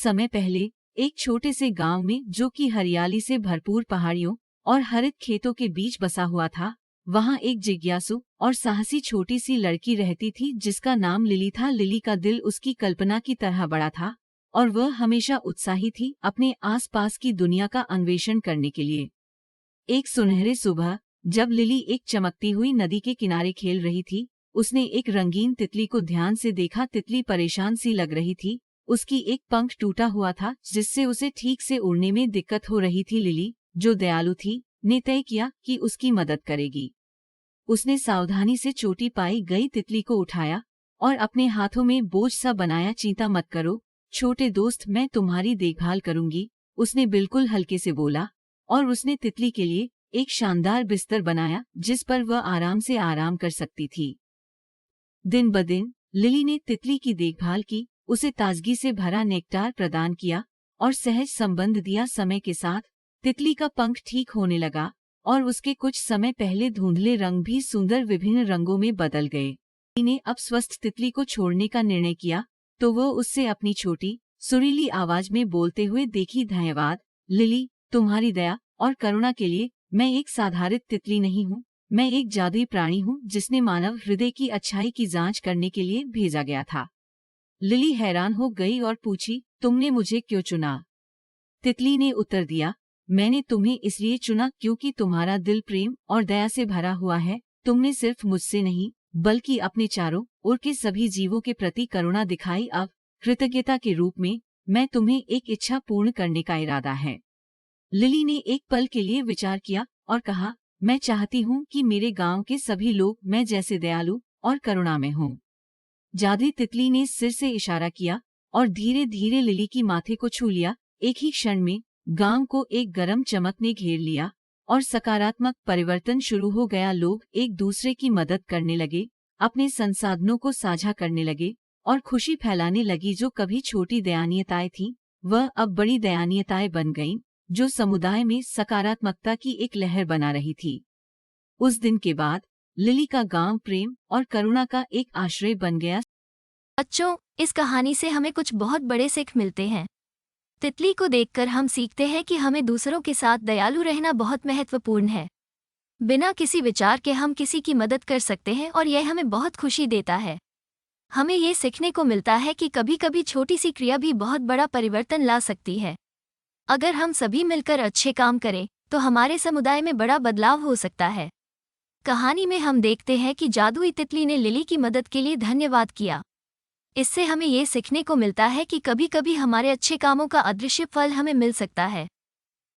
समय पहले एक छोटे से गांव में, जो कि हरियाली से भरपूर पहाड़ियों और हरित खेतों के बीच बसा हुआ था, वहां एक जिज्ञासु और साहसी छोटी सी लड़की रहती थी जिसका नाम लिली था। लिली का दिल उसकी कल्पना की तरह बड़ा था और वह हमेशा उत्साही थी अपने आसपास की दुनिया का अन्वेषण करने के लिए। एक सुनहरे सुबह, जब लिली एक चमकती हुई नदी के किनारे खेल रही थी, उसने एक रंगीन तितली को ध्यान से देखा। तितली परेशान सी लग रही थी, उसकी एक पंख टूटा हुआ था जिससे उसे ठीक से उड़ने में दिक्कत हो रही थी। लिली, जो दयालु थी, ने तय किया कि उसकी मदद करेगी। उसने सावधानी से चोटी पाई गई तितली को उठाया और अपने हाथों में बोझ सा बनाया। चिंता मत करो छोटे दोस्त, मैं तुम्हारी देखभाल करूंगी, उसने बिल्कुल हल्के से बोला। और उसने तितली के लिए एक शानदार बिस्तर बनाया जिस पर वह आराम से आराम कर सकती थी। दिन ब दिन लिली ने तितली की देखभाल की, उसे ताजगी से भरा नेक्टार प्रदान किया और सहज संबंध दिया। समय के साथ तितली का पंख ठीक होने लगा और उसके कुछ समय पहले धुंधले रंग भी सुंदर विभिन्न रंगों में बदल गए। लिली ने अब स्वस्थ तितली को छोड़ने का निर्णय किया तो वह उससे अपनी छोटी सुरीली आवाज में बोलते हुए देखी, धन्यवाद लिली, तुम्हारी दया और करुणा के लिए। मैं एक साधारण तितली नहीं हूँ, मैं एक जादुई प्राणी हूँ जिसने मानव हृदय की अच्छाई की जांच करने के लिए भेजा गया था। लिली हैरान हो गई और पूछी, तुमने मुझे क्यों चुना? तितली ने उत्तर दिया, मैंने तुम्हें इसलिए चुना क्योंकि तुम्हारा दिल प्रेम और दया से भरा हुआ है। तुमने सिर्फ मुझसे नहीं बल्कि अपने चारों ओर के सभी जीवों के प्रति करुणा दिखाई। अब कृतज्ञता के रूप में मैं तुम्हें एक इच्छा पूर्ण करने का इरादा है। लिली ने एक पल के लिए विचार किया और कहा, मैं चाहती हूँ कि मेरे गांव के सभी लोग मैं जैसे दयालु और करुणामय हों। जादुई तितली ने सिर से इशारा किया और धीरे धीरे लिली की माथे को छू लिया। एक ही क्षण में गांव को एक गर्म चमक ने घेर लिया और सकारात्मक परिवर्तन शुरू हो गया। लोग एक दूसरे की मदद करने लगे, अपने संसाधनों को साझा करने लगे और खुशी फैलाने लगी। जो कभी छोटी दयनीयताएं थीं, वह अब बड़ी दयनीयताएं बन गईं, जो समुदाय में सकारात्मकता की एक लहर बना रही थी। उस दिन के बाद लिली का गांव प्रेम और करुणा का एक आश्रय बन गया। बच्चों, इस कहानी से हमें कुछ बहुत बड़े सीख मिलते हैं। तितली को देखकर हम सीखते हैं कि हमें दूसरों के साथ दयालु रहना बहुत महत्वपूर्ण है। बिना किसी विचार के हम किसी की मदद कर सकते हैं और यह हमें बहुत खुशी देता है। हमें ये सीखने को मिलता है कि कभी कभी छोटी सी क्रिया भी बहुत बड़ा परिवर्तन ला सकती है। अगर हम सभी मिलकर अच्छे काम करें तो हमारे समुदाय में बड़ा बदलाव हो सकता है। कहानी में हम देखते हैं कि जादुई तितली ने लिली की मदद के लिए धन्यवाद किया। इससे हमें ये सीखने को मिलता है कि कभी कभी हमारे अच्छे कामों का अदृश्य फल हमें मिल सकता है।